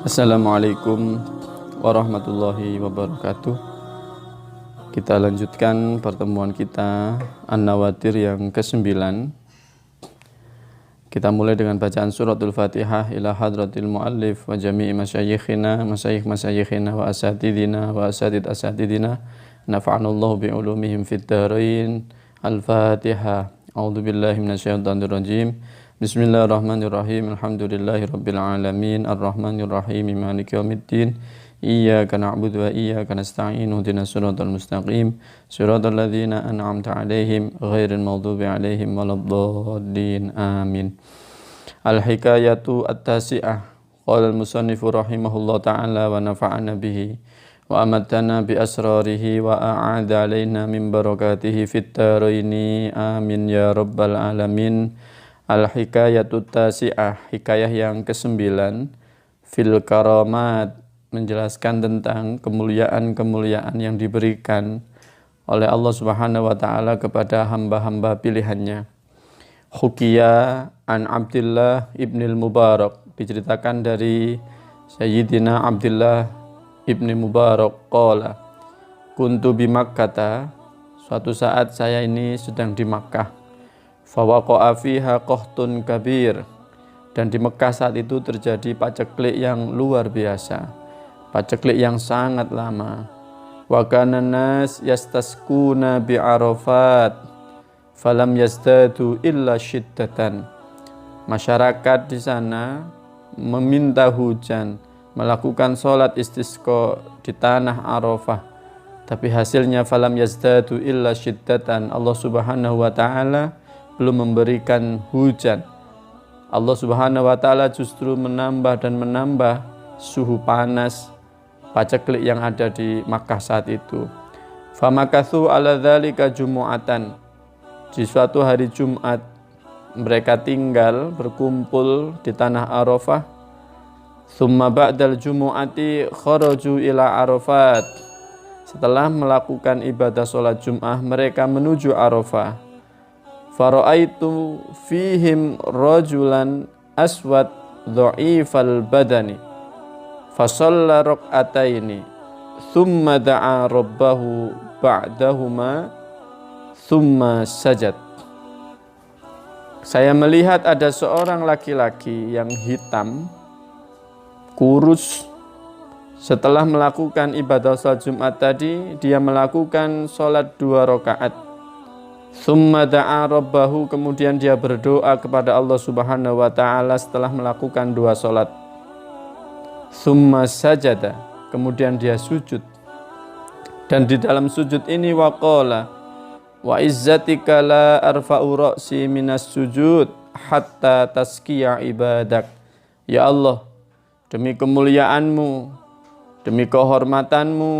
Assalamualaikum warahmatullahi wabarakatuh. Kita lanjutkan pertemuan kita An-Nawatir yang ke-9. Kita mulai dengan bacaan suratul Fatihah ila hadratil muallif wa jami'i masyayikhina wa asatidina wa asatid asatidina nafa'anallahu bi'ulumihim fid dharain. Al-Fatihah. A'udzu billahi minasyaitonir rajim. Bismillahirrahmanirrahim. Alhamdulillahi rabbil alamin arrahmanir rahim maliki yaumiddin. Iyyaka na'budu wa iyyaka nasta'in ihdinas siratal mustaqim siratal ladzina an'amta 'alaihim ghairil maghdubi 'alaihim waladdallin. Amin. Al-hikayatu at-tasi'ah. Qala al-musannifu rahimahullah ta'ala wa nafa'ana bihi wa amatana bi asrarihi wa a'adha 'alaina min barakatihi fid dharaini. Amin ya rabbal alamin. Al-hikayatut tasi'ah, hikayah yang ke-9, fil karamat, menjelaskan tentang kemuliaan-kemuliaan yang diberikan oleh Allah Subhanahu wa taala kepada hamba-hamba pilihannya. Hukiya an Abdullah ibnil Mubarak, diceritakan dari Sayyidina Abdullah ibni Mubarak qala kuntu bi Makkah, suatu saat saya ini sedang di Makkah. Fawaqa'a fiha qahtun kabir, dan di Mekah saat itu terjadi paceklik yang luar biasa, paceklik yang sangat lama. Wa kana nas yastasquna bi Arafat falam yazdadu illa syiddatan. Masyarakat di sana meminta hujan, melakukan sholat istisqa di tanah Arafah, tapi hasilnya falam yazdadu illa syiddatan. Allah Subhanahu wa taala belum memberikan hujan. Allah Subhanahu wa taala justru menambah dan menambah suhu panas, paceklik yang ada di Makkah saat itu. Famakathu ala dzalika jumu'atan, di suatu hari Jumat mereka tinggal berkumpul di tanah Arafah. Tsumma ba'dal jumu'ati kharaju ila Arafat, setelah melakukan ibadah sholat Jum'ah mereka menuju Arafah. Fara'aitu fihim rajulan aswad dha'ifal badani fasalla rak'ataini thumma da'a rabbahu ba'dahuma thumma sajad. Saya melihat ada seorang laki-laki yang hitam, kurus. Setelah melakukan ibadah salat Jumat tadi, dia melakukan salat 2 rakaat. Tsumma da'a rabbahu, kemudian dia berdoa kepada Allah Subhanahu wa taala setelah melakukan 2 salat. Tsumma sajada, kemudian dia sujud. Dan di dalam sujud ini waqala wa izzatika la arfa'u ra'si minas sujud hatta taskiya ibadak. Ya Allah, demi kemuliaanmu, demi kehormatanmu,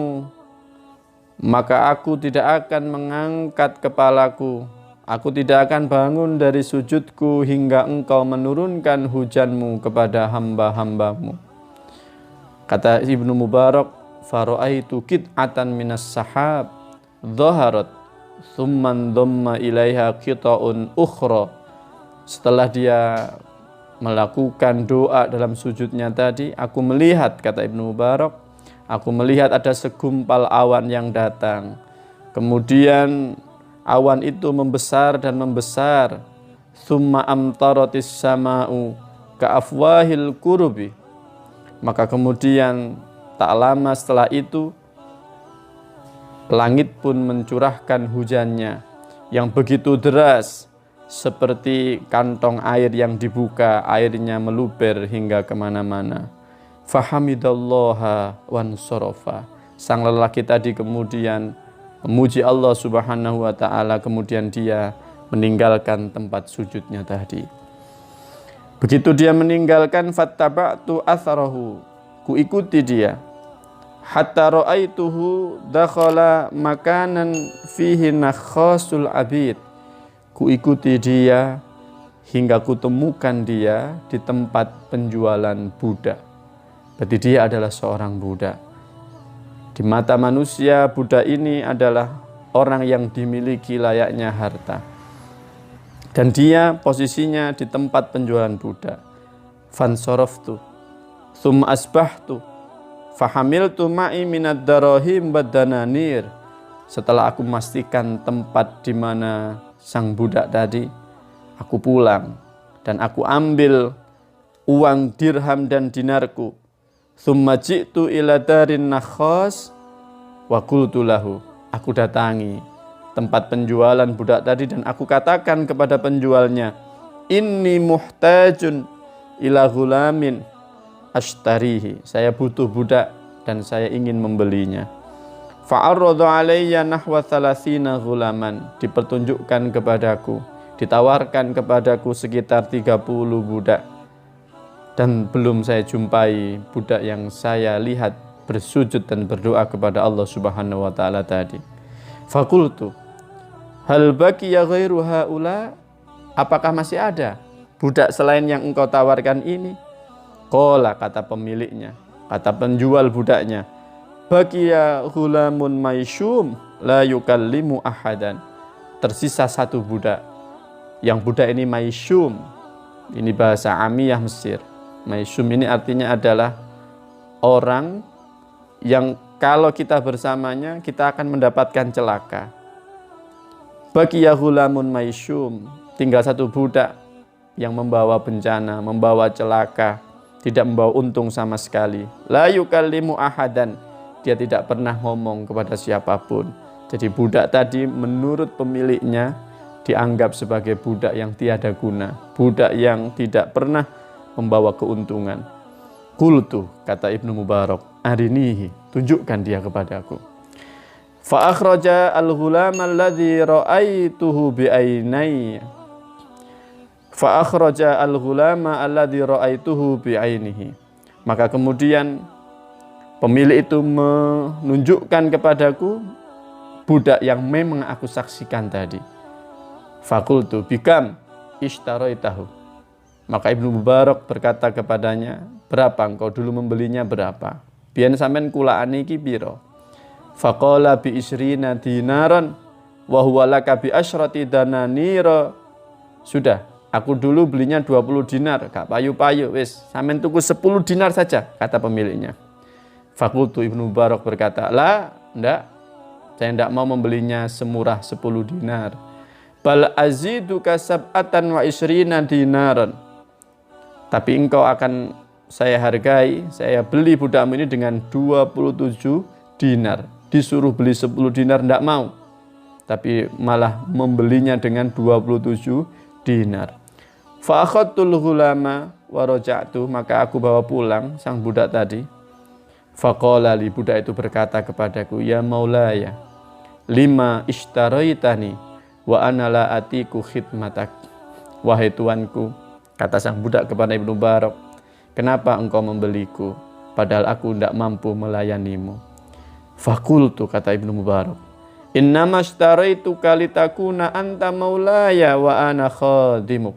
maka aku tidak akan mengangkat kepalaku, aku tidak akan bangun dari sujudku hingga engkau menurunkan hujanmu kepada hamba-hambamu. Kata Ibnu Mubarak, fara'aitu qit'atan minas sahab dhaharat thumman dhamma ilaiha qita'un ukhra. Setelah dia melakukan doa dalam sujudnya tadi, aku melihat, kata Ibnu Mubarak, aku melihat ada segumpal awan yang datang. Kemudian awan itu membesar dan membesar. Tsumma amtaratis sama'u ka'afwahil kurubi. Maka kemudian tak lama setelah itu langit pun mencurahkan hujannya yang begitu deras, seperti kantong air yang dibuka, airnya meluber hingga kemana-mana. Fahamidallaha wansarafa. Sang lelaki tadi kemudian memuji Allah Subhanahu wa taala, kemudian dia meninggalkan tempat sujudnya tadi. Begitu dia meninggalkan, fattaba'tu atharahu, kuikuti dia. Hatta ra'aituhu dakhala makanan fihi nakhasul abid. Kuikuti dia hingga kutemukan dia di tempat penjualan budak. Berarti dia adalah seorang budak. Di mata manusia, budak ini adalah orang yang dimiliki layaknya harta. Dan dia posisinya di tempat penjualan budak. Fansoroftu. Tsumma asbahtu fahamiltu ma'i minad darahim badananir. Setelah aku memastikan tempat di mana sang budak tadi, aku pulang dan aku ambil uang dirham dan dinarku. Tsumma ji'tu ila darin nakhas wa qultu lahu. Aku datangi tempat penjualan budak tadi dan aku katakan kepada penjualnya, inni muhtajun ila ghulamin ashtarihi. Saya butuh budak dan saya ingin membelinya. Fa'arradu alayya nahwa 30 ghulaman. Dipertunjukkan kepadaku, ditawarkan kepadaku sekitar 30 budak. Dan belum saya jumpai budak yang saya lihat bersujud dan berdoa kepada Allah Subhanahu wa taala tadi. Faqultu hal baqiya ghairu haula? Apakah masih ada budak selain yang engkau tawarkan ini? Qala, kata pemiliknya, kata penjual budaknya, baqiya ghulamun maisyum la yukallimu ahadan. Tersisa satu budak. Yang budak ini maisyum. Ini bahasa Amiyah Mesir. Maisyum ini artinya adalah orang yang kalau kita bersamanya kita akan mendapatkan celaka. Baqiya ghulamun maisyum, tinggal satu budak yang membawa bencana, membawa celaka, tidak membawa untung sama sekali. La yukallimu ahadan, dia tidak pernah ngomong kepada siapapun. Jadi budak tadi menurut pemiliknya dianggap sebagai budak yang tiada guna, budak yang tidak pernah membawa keuntungan. Qultu, kata Ibnu Mubarak, arinihi, tunjukkan dia kepadaku. Fa akhraja al-ghulam alladhi ra'aituhu bi'ainai. Fa akhraja al-ghulam alladhi ra'aituhu bi'ainihi. Maka kemudian pemilik itu menunjukkan kepadaku budak yang memang aku saksikan tadi. Faqultu bikam ishtaraitahu. Maka Ibnu Mubarak berkata kepadanya, berapa engkau dulu membelinya, berapa? Biyen sampean kulaani iki pira? Faqala bi isrina dinaran wa huwa laka bi asyrati dananira. Sudah, aku dulu belinya 20 dinar, gak payu-payu wis, sampean tuku 10 dinar saja, kata pemiliknya. Faqultu, Ibnu Mubarak berkata, la, enggak, saya tidak mau membelinya semurah 10 dinar. Bal aziduka sab'atan wa isrina dinaran. Tapi engkau akan saya hargai, saya beli budakmu ini dengan 27 dinar. Disuruh beli 10 dinar tidak mau, tapi malah membelinya dengan 27 dinar. Fa akhadtul ghulama wa raja'tu, maka aku bawa pulang sang budak tadi. Faqala li, budak itu berkata kepadaku, ya maulaya, lima ishtaraitani wa ana la atiku khidmatak. Wahai tuanku, kata sang budak kepada Ibnu Mubarak, kenapa engkau membeliku padahal aku tidak mampu melayanimu? Fakultu, kata Ibnu Mubarak, innama ishtaraitu litakuna anta maulaya wa ana khadimuk.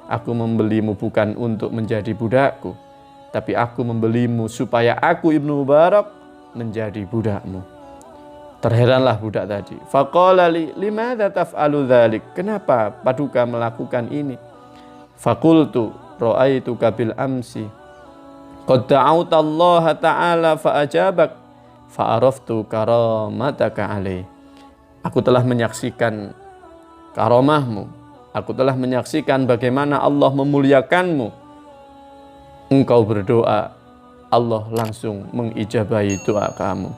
Aku membelimu bukan untuk menjadi budakku, tapi aku membelimu supaya aku Ibnu Mubarak menjadi budakmu. Terheranlah budak tadi. Faqala li, limadza taf'alu dzalik? Kenapa paduka melakukan ini? Faqultu ra'aituka bil amsi qad da'awta Allah ta'ala fa ajabak fa araftu karamataka alaih. Aku telah menyaksikan karamahmu, aku telah menyaksikan bagaimana Allah memuliakanmu. Engkau berdoa, Allah langsung mengijabahi doa kamu.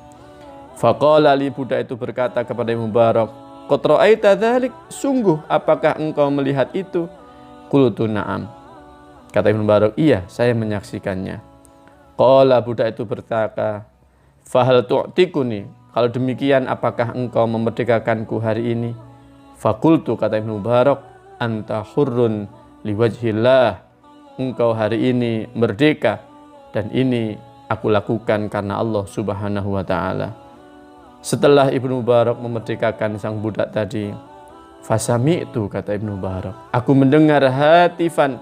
Faqala li, budak itu berkata kepada Ibnu Mubarak, qad ra'aita dzalik? Sungguh apakah engkau melihat itu? Qultu na'am. Kata Ibnu Mubarak, iya, saya menyaksikannya. Qala, budak itu berkata, fahal tu'tikuni? Kalau demikian apakah engkau memerdekakanku hari ini? Faqultu, kata Ibnu Mubarak, anta hurrun liwajhillah. Engkau hari ini merdeka dan ini aku lakukan karena Allah Subhanahu wa taala. Setelah Ibnu Mubarak memerdekakan sang budak tadi, fasami'tu, kata Ibnu Mubarak, aku mendengar hatifan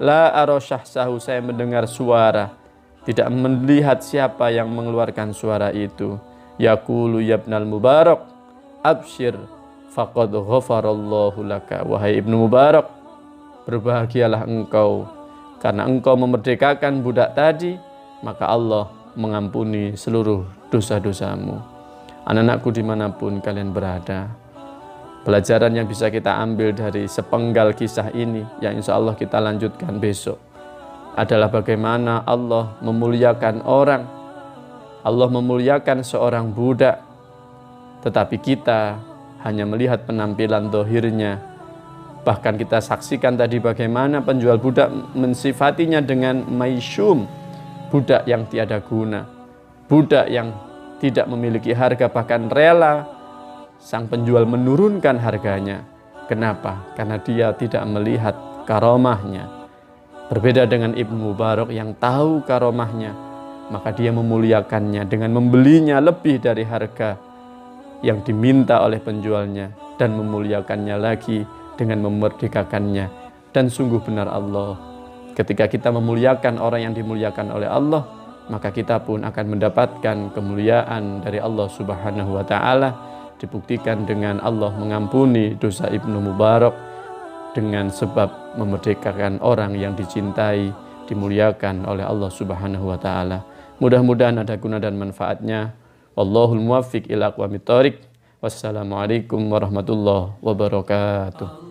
la ara syahsahu, saya mendengar suara, tidak melihat siapa yang mengeluarkan suara itu. Yaqulu yabnal Mubarak absyir faqad ghafarallahu laka. Wahai Ibnu Mubarak, berbahagialah engkau karena engkau memerdekakan budak tadi maka Allah mengampuni seluruh dosa-dosamu. Anak-anakku dimanapun kalian berada, pelajaran yang bisa kita ambil dari sepenggal kisah ini, yang insya Allah kita lanjutkan besok, adalah bagaimana Allah memuliakan orang. Allah memuliakan seorang budak, tetapi kita hanya melihat penampilan zahirnya. Bahkan kita saksikan tadi bagaimana penjual budak mensifatinya dengan maisyum, budak yang tiada guna, budak yang tidak memiliki harga, bahkan rela sang penjual menurunkan harganya. Kenapa? Karena dia tidak melihat karomahnya. Berbeda dengan Ibnu Mubarak yang tahu karomahnya, maka dia memuliakannya dengan membelinya lebih dari harga yang diminta oleh penjualnya, dan memuliakannya lagi dengan memerdekakannya. Dan sungguh benar Allah, ketika kita memuliakan orang yang dimuliakan oleh Allah, maka kita pun akan mendapatkan kemuliaan dari Allah Subhanahu wa Ta'ala. Dibuktikan dengan Allah mengampuni dosa Ibnu Mubarak dengan sebab memerdekakan orang yang dicintai, dimuliakan oleh Allah Subhanahu wa Ta'ala. Mudah-mudahan ada guna dan manfaatnya. Wallahul muwaffiq ila aqwamit thoriq. Wassalamualaikum warahmatullahi wabarakatuh.